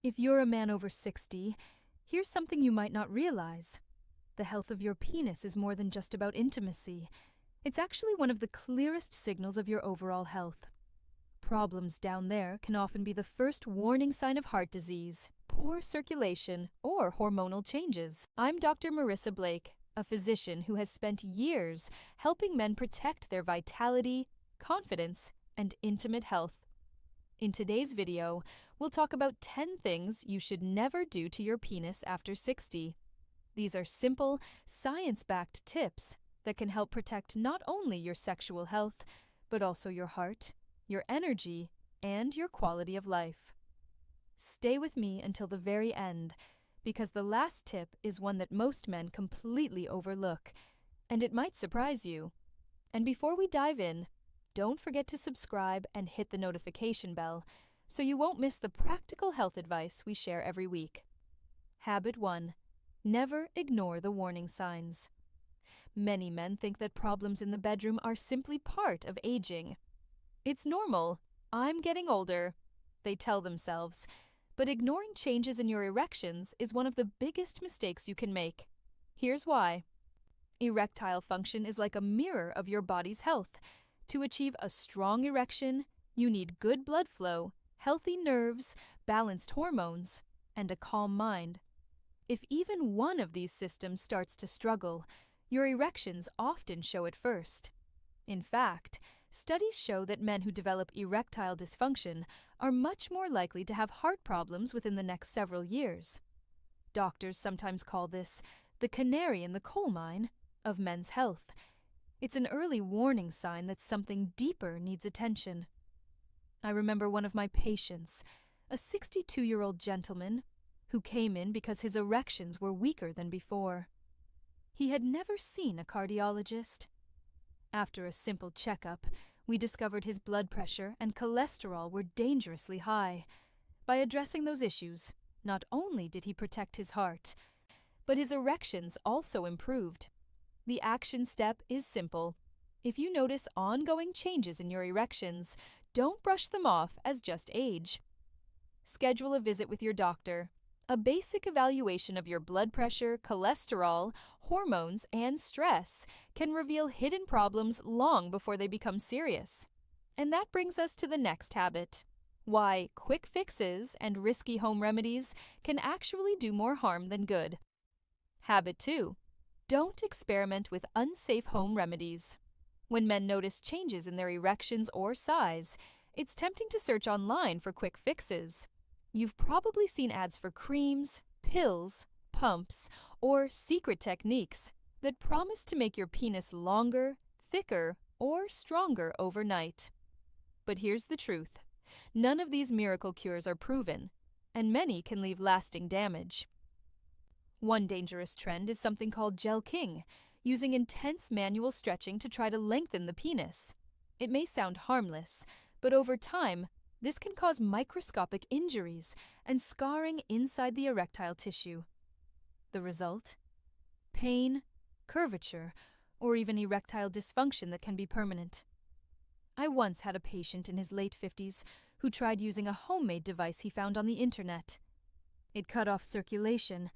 If you're a man over 60, here's something you might not realize. The health of your penis is more than just about intimacy. It's actually one of the clearest signals of your overall health. Problems down there can often be the first warning sign of heart disease, poor circulation, or hormonal changes. I'm Dr. Marissa Blake, a physician who has spent years helping men protect their vitality, confidence, and intimate health. In today's video, we'll talk about 10 things you should never do to your penis after 60. These are simple, science-backed tips that can help protect not only your sexual health, but also your heart, your energy, and your quality of life. Stay with me until the very end, because the last tip is one that most men completely overlook, and it might surprise you. And before we dive in, don't forget to subscribe and hit the notification bell so you won't miss the practical health advice we share every week. Habit 1. Never ignore the warning signs. Many men think that problems in the bedroom are simply part of aging. It's normal. I'm getting older, they tell themselves. But ignoring changes in your erections is one of the biggest mistakes you can make. Here's why. Erectile function is like a mirror of your body's health. To achieve a strong erection, you need good blood flow, healthy nerves, balanced hormones, and a calm mind. If even one of these systems starts to struggle, your erections often show it first. In fact, studies show that men who develop erectile dysfunction are much more likely to have heart problems within the next several years. Doctors sometimes call this the canary in the coal mine of men's health. It's an early warning sign that something deeper needs attention. I remember one of my patients, a 62-year-old gentleman, who came in because his erections were weaker than before. He had never seen a cardiologist. After a simple checkup, we discovered his blood pressure and cholesterol were dangerously high. By addressing those issues, not only did he protect his heart, but his erections also improved. The action step is simple. If you notice ongoing changes in your erections, don't brush them off as just age. Schedule a visit with your doctor. A basic evaluation of your blood pressure, cholesterol, hormones, and stress can reveal hidden problems long before they become serious. And that brings us to the next habit: why quick fixes and risky home remedies can actually do more harm than good. Habit 2. Don't experiment with unsafe home remedies. When men notice changes in their erections or size, it's tempting to search online for quick fixes. You've probably seen ads for creams, pills, pumps, or secret techniques that promise to make your penis longer, thicker, or stronger overnight. But here's the truth. None of these miracle cures are proven, and many can leave lasting damage. One dangerous trend is something called jelqing, using intense manual stretching to try to lengthen the penis. It may sound harmless, but over time, this can cause microscopic injuries and scarring inside the erectile tissue. The result? Pain, curvature, or even erectile dysfunction that can be permanent. I once had a patient in his late 50s who tried using a homemade device he found on the internet. It cut off circulation,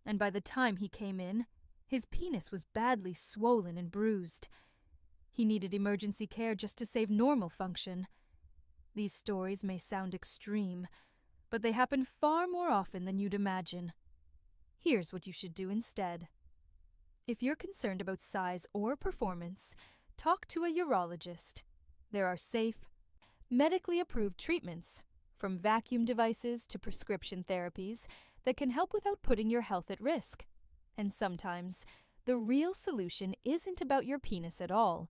and by the time he came in, his penis was badly swollen and bruised. He needed emergency care just to save normal function. These stories may sound extreme, but they happen far more often than you'd imagine. Here's what you should do instead. If you're concerned about size or performance, talk to a urologist. There are safe, medically approved treatments, from vacuum devices to prescription therapies, that can help without putting your health at risk. And sometimes, the real solution isn't about your penis at all.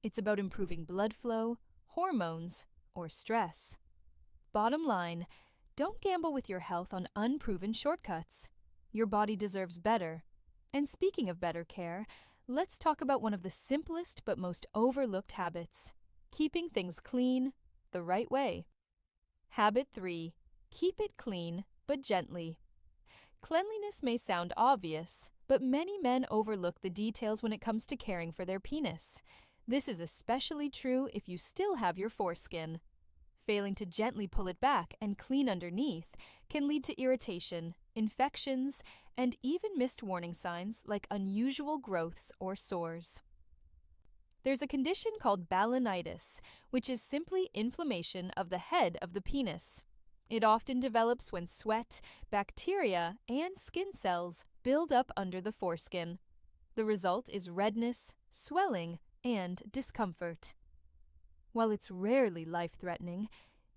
It's about improving blood flow, hormones, or stress. Bottom line, don't gamble with your health on unproven shortcuts. Your body deserves better. And speaking of better care, let's talk about one of the simplest but most overlooked habits: keeping things clean the right way. Habit 3. Keep it clean, but gently. Cleanliness may sound obvious, but many men overlook the details when it comes to caring for their penis. This is especially true if you still have your foreskin. Failing to gently pull it back and clean underneath can lead to irritation, infections, and even missed warning signs like unusual growths or sores. There's a condition called balanitis, which is simply inflammation of the head of the penis. It often develops when sweat, bacteria, and skin cells build up under the foreskin. The result is redness, swelling, and discomfort. While it's rarely life-threatening,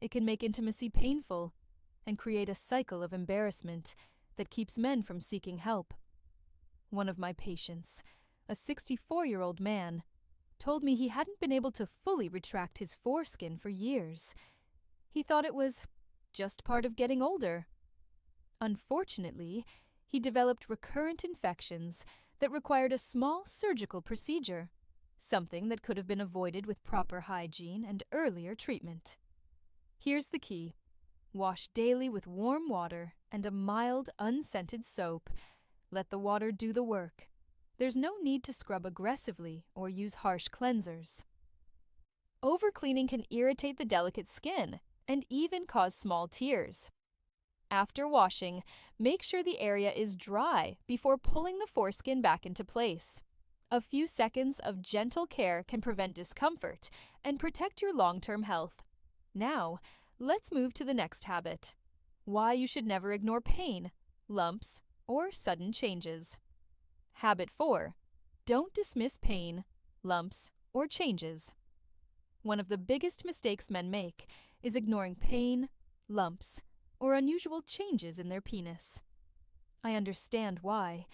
it can make intimacy painful and create a cycle of embarrassment that keeps men from seeking help. One of my patients, a 64-year-old man, told me he hadn't been able to fully retract his foreskin for years. He thought it was just part of getting older. Unfortunately, he developed recurrent infections that required a small surgical procedure, something that could have been avoided with proper hygiene and earlier treatment. Here's the key. Wash daily with warm water and a mild, unscented soap. Let the water do the work. There's no need to scrub aggressively or use harsh cleansers. Overcleaning can irritate the delicate skin and even cause small tears. After washing, make sure the area is dry before pulling the foreskin back into place. A few seconds of gentle care can prevent discomfort and protect your long-term health. Now, let's move to the next habit. Why you should never ignore pain, lumps, or sudden changes. Habit 4. Don't dismiss pain, lumps, or changes. One of the biggest mistakes men make is ignoring pain, lumps, or unusual changes in their penis. I understand why.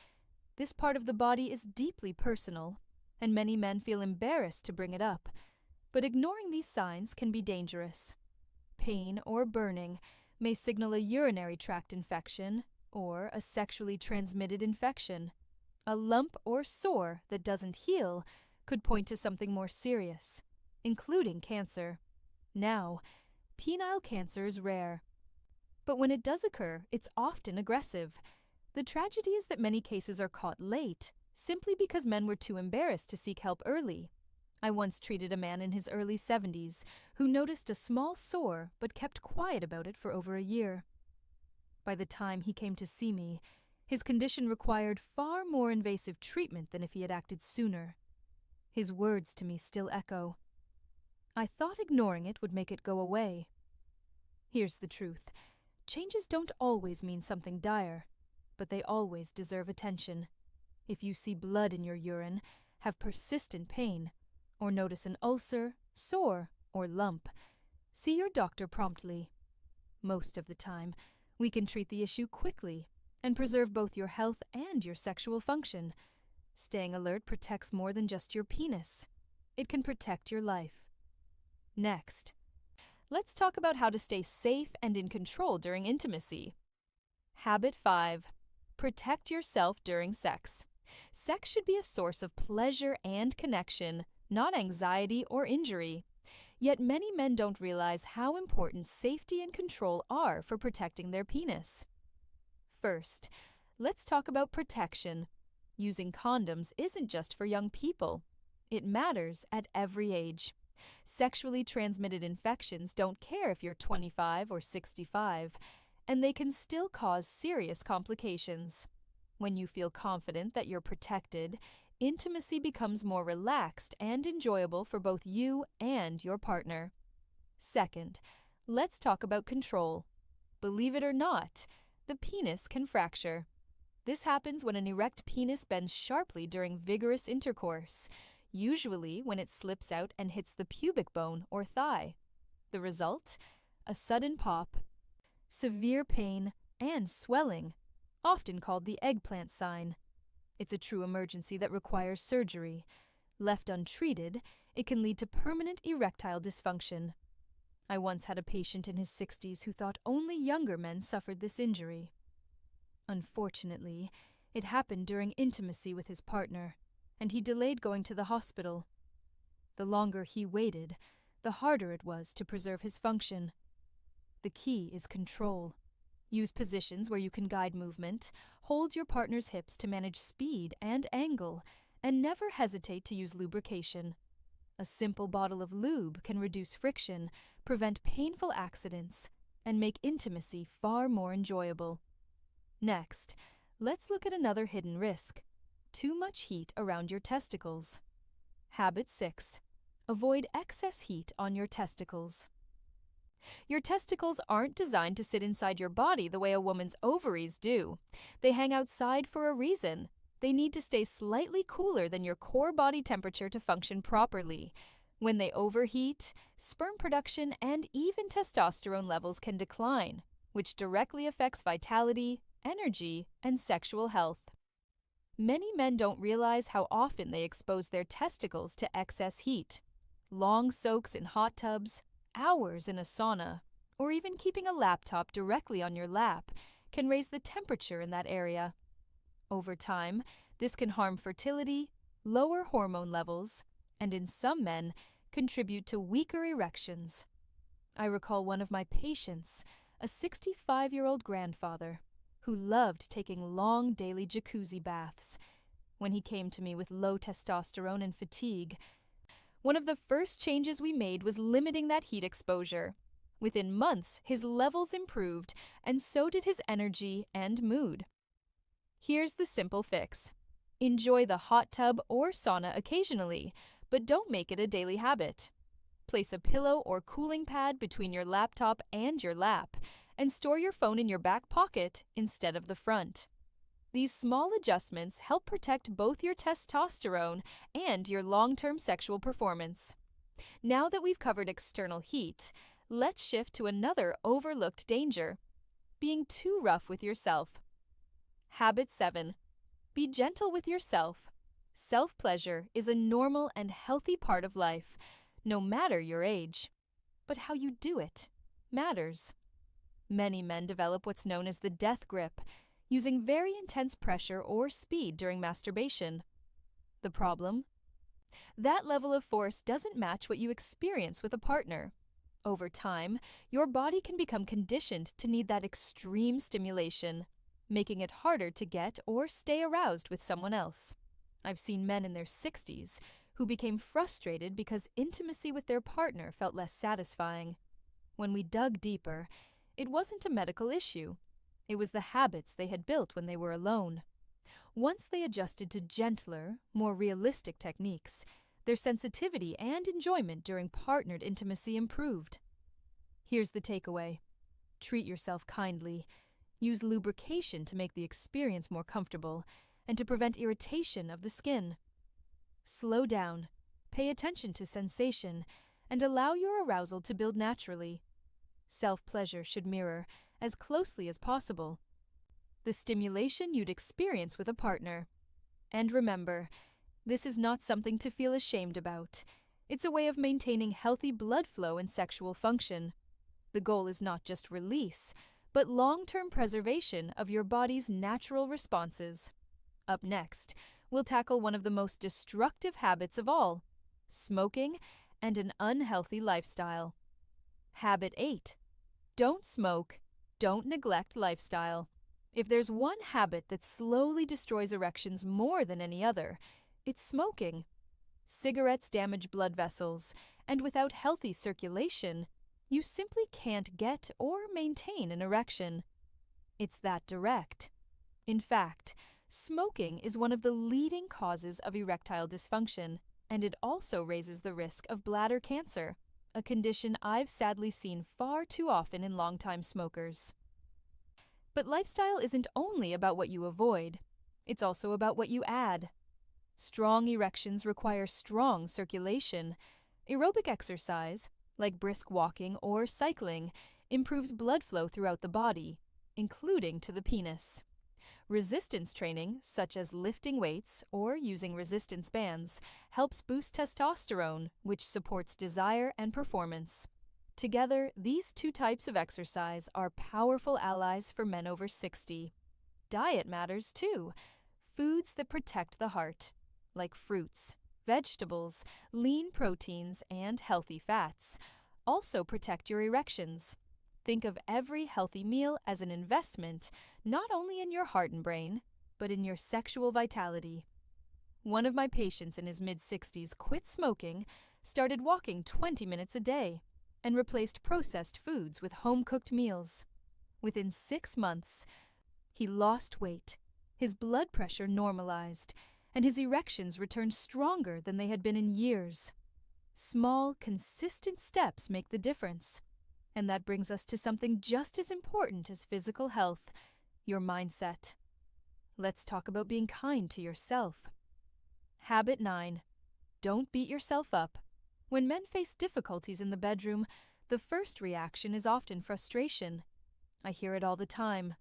This part of the body is deeply personal, and many men feel embarrassed to bring it up, but ignoring these signs can be dangerous. Pain or burning may signal a urinary tract infection or a sexually transmitted infection. A lump or sore that doesn't heal could point to something more serious, including cancer. Now, penile cancer is rare, but when it does occur, it's often aggressive. The tragedy is that many cases are caught late, simply because men were too embarrassed to seek help early. I once treated a man in his early 70s who noticed a small sore but kept quiet about it for over a year. By the time he came to see me, his condition required far more invasive treatment than if he had acted sooner. His words to me still echo. I thought ignoring it would make it go away. Here's the truth. Changes don't always mean something dire, but they always deserve attention. If you see blood in your urine, have persistent pain, or notice an ulcer, sore, or lump, see your doctor promptly. Most of the time, we can treat the issue quickly and preserve both your health and your sexual function. Staying alert protects more than just your penis. It can protect your life. Next, let's talk about how to stay safe and in control during intimacy. Habit 5. Protect yourself during sex. Sex should be a source of pleasure and connection, not anxiety or injury. Yet many men don't realize how important safety and control are for protecting their penis. First, let's talk about protection. Using condoms isn't just for young people. It matters at every age. Sexually transmitted infections don't care if you're 25 or 65, and they can still cause serious complications. When you feel confident that you're protected, intimacy becomes more relaxed and enjoyable for both you and your partner. Second, let's talk about control. Believe it or not, the penis can fracture. This happens when an erect penis bends sharply during vigorous intercourse, usually when it slips out and hits the pubic bone or thigh. The result? A sudden pop, severe pain, and swelling, often called the eggplant sign. It's a true emergency that requires surgery. Left untreated, it can lead to permanent erectile dysfunction. I once had a patient in his 60s who thought only younger men suffered this injury. Unfortunately, it happened during intimacy with his partner, and he delayed going to the hospital. The longer he waited, the harder it was to preserve his function. The key is control. Use positions where you can guide movement, hold your partner's hips to manage speed and angle, and never hesitate to use lubrication. A simple bottle of lube can reduce friction, prevent painful accidents, and make intimacy far more enjoyable. Next, let's look at another hidden risk: too much heat around your testicles. Habit 6. Avoid excess heat on your testicles. Your testicles aren't designed to sit inside your body the way a woman's ovaries do. They hang outside for a reason. They need to stay slightly cooler than your core body temperature to function properly. When they overheat, sperm production and even testosterone levels can decline, which directly affects vitality, energy, and sexual health. Many men don't realize how often they expose their testicles to excess heat. Long soaks in hot tubs, hours in a sauna, or even keeping a laptop directly on your lap can raise the temperature in that area. Over time, this can harm fertility, lower hormone levels, and in some men, contribute to weaker erections. I recall one of my patients, a 65-year-old grandfather, who loved taking long daily jacuzzi baths. When he came to me with low testosterone and fatigue, one of the first changes we made was limiting that heat exposure. Within months, his levels improved, and so did his energy and mood. Here's the simple fix. Enjoy the hot tub or sauna occasionally, but don't make it a daily habit. Place a pillow or cooling pad between your laptop and your lap, and store your phone in your back pocket instead of the front. These small adjustments help protect both your testosterone and your long-term sexual performance. Now that we've covered external heat, let's shift to another overlooked danger: being too rough with yourself. Habit 7. Be gentle with yourself. Self-pleasure is a normal and healthy part of life, no matter your age. But how you do it matters. Many men develop what's known as the death grip, using very intense pressure or speed during masturbation. The problem? That level of force doesn't match what you experience with a partner. Over time, your body can become conditioned to need that extreme stimulation, making it harder to get or stay aroused with someone else. I've seen men in their 60s who became frustrated because intimacy with their partner felt less satisfying. When we dug deeper, it wasn't a medical issue. It was the habits they had built when they were alone. Once they adjusted to gentler, more realistic techniques, their sensitivity and enjoyment during partnered intimacy improved. Here's the takeaway: treat yourself kindly. Use lubrication to make the experience more comfortable and to prevent irritation of the skin. Slow down, pay attention to sensation, and allow your arousal to build naturally. Self-pleasure should mirror, as closely as possible, the stimulation you'd experience with a partner. And remember, this is not something to feel ashamed about. It's a way of maintaining healthy blood flow and sexual function. The goal is not just release, but long-term preservation of your body's natural responses. Up next, we'll tackle one of the most destructive habits of all: smoking and an unhealthy lifestyle. Habit 8. Don't smoke, don't neglect lifestyle. If there's one habit that slowly destroys erections more than any other, it's smoking. Cigarettes damage blood vessels, and without healthy circulation, you simply can't get or maintain an erection. It's that direct. In fact, smoking is one of the leading causes of erectile dysfunction, and it also raises the risk of bladder cancer, a condition I've sadly seen far too often in longtime smokers. But lifestyle isn't only about what you avoid, it's also about what you add. Strong erections require strong circulation. Aerobic exercise, like brisk walking or cycling, improves blood flow throughout the body, including to the penis. Resistance training, such as lifting weights or using resistance bands, helps boost testosterone, which supports desire and performance. Together, these two types of exercise are powerful allies for men over 60. Diet matters too. Foods that protect the heart, like fruits, vegetables, lean proteins, and healthy fats, also protect your erections. Think of every healthy meal as an investment, not only in your heart and brain, but in your sexual vitality. One of my patients in his mid-60s quit smoking, started walking 20 minutes a day, and replaced processed foods with home-cooked meals. Within 6 months, he lost weight, his blood pressure normalized, and his erections returned stronger than they had been in years. Small, consistent steps make the difference. And that brings us to something just as important as physical health, your mindset. Let's talk about being kind to yourself. Habit 9. Don't beat yourself up. When men face difficulties in the bedroom, the first reaction is often frustration. I hear it all the time.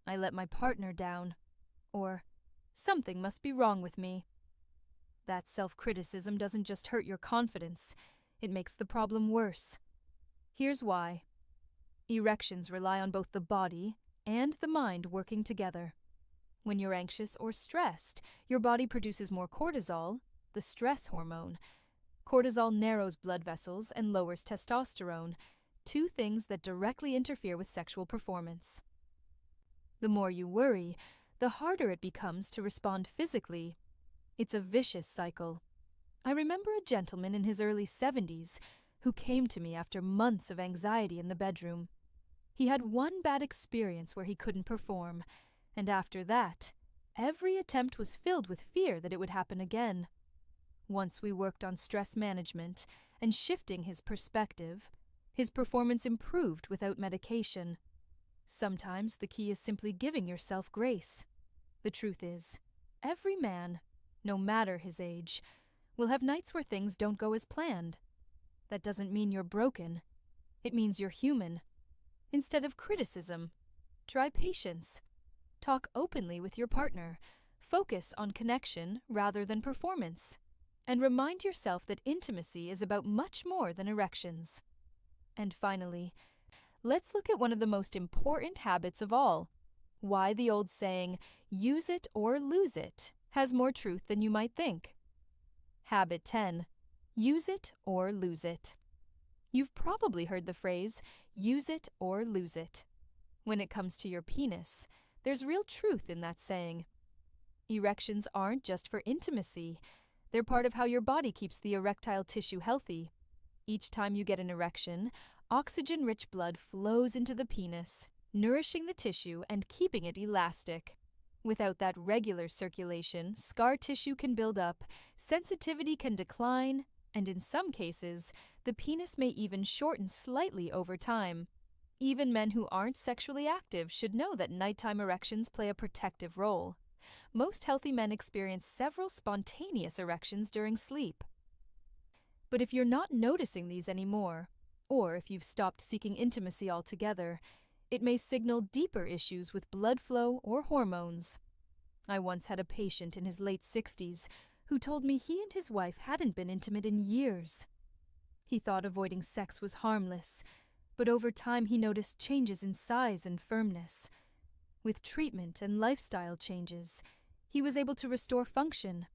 I let my partner down. Or, something must be wrong with me. That self-criticism doesn't just hurt your confidence, it makes the problem worse. Here's why. Erections rely on both the body and the mind working together. When you're anxious or stressed, your body produces more cortisol, the stress hormone. Cortisol narrows blood vessels and lowers testosterone, two things that directly interfere with sexual performance. The more you worry, the harder it becomes to respond physically. It's a vicious cycle. I remember a gentleman in his early 70s who came to me after months of anxiety in the bedroom. He had one bad experience where he couldn't perform, and after that, every attempt was filled with fear that it would happen again. Once we worked on stress management and shifting his perspective, his performance improved without medication. Sometimes the key is simply giving yourself grace. The truth is, every man, no matter his age, will have nights where things don't go as planned. That doesn't mean you're broken. It means you're human. Instead of criticism, try patience. Talk openly with your partner. Focus on connection rather than performance. And remind yourself that intimacy is about much more than erections. And finally, let's look at one of the most important habits of all. Why the old saying, use it or lose it, has more truth than you might think. Habit 10. Use it or lose it. You've probably heard the phrase, use it or lose it. When it comes to your penis, there's real truth in that saying. Erections aren't just for intimacy. They're part of how your body keeps the erectile tissue healthy. Each time you get an erection, oxygen-rich blood flows into the penis, nourishing the tissue and keeping it elastic. Without that regular circulation, scar tissue can build up, sensitivity can decline, and in some cases, the penis may even shorten slightly over time. Even men who aren't sexually active should know that nighttime erections play a protective role. Most healthy men experience several spontaneous erections during sleep. But if you're not noticing these anymore, or if you've stopped seeking intimacy altogether, it may signal deeper issues with blood flow or hormones. I once had a patient in his late 60s who told me he and his wife hadn't been intimate in years. He thought avoiding sex was harmless, but over time he noticed changes in size and firmness. With treatment and lifestyle changes, he was able to restore function,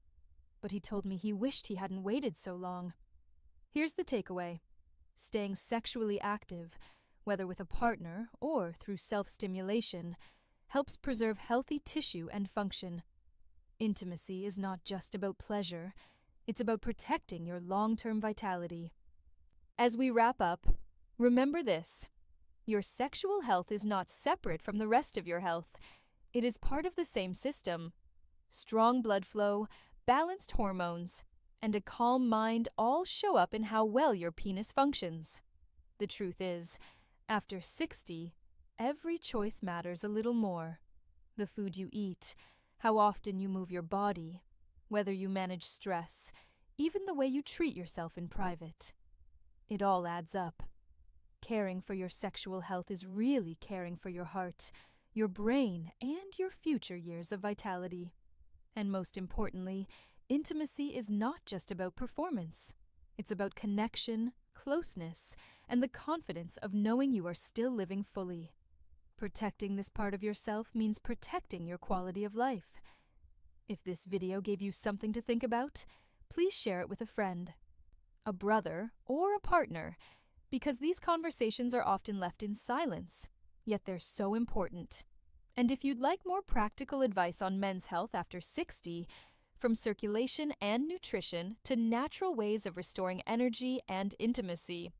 but he told me he wished he hadn't waited so long. Here's the takeaway. Staying sexually active, whether with a partner or through self-stimulation, helps preserve healthy tissue and function. Intimacy is not just about pleasure, it's about protecting your long-term vitality. As we wrap up, remember this. Your sexual health is not separate from the rest of your health. It is part of the same system. Strong blood flow, balanced hormones, and a calm mind all show up in how well your penis functions. The truth is, after 60, every choice matters a little more. The food you eat, how often you move your body, whether you manage stress, even the way you treat yourself in private. It all adds up. Caring for your sexual health is really caring for your heart, your brain, and your future years of vitality. And most importantly, intimacy is not just about performance. It's about connection, closeness, and the confidence of knowing you are still living fully. Protecting this part of yourself means protecting your quality of life. If this video gave you something to think about, please share it with a friend, a brother, or a partner, because these conversations are often left in silence, yet they're so important. And if you'd like more practical advice on men's health after 60, from circulation and nutrition to natural ways of restoring energy and intimacy.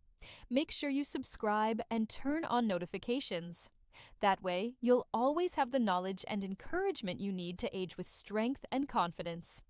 Make sure you subscribe and turn on notifications. That way, you'll always have the knowledge and encouragement you need to age with strength and confidence.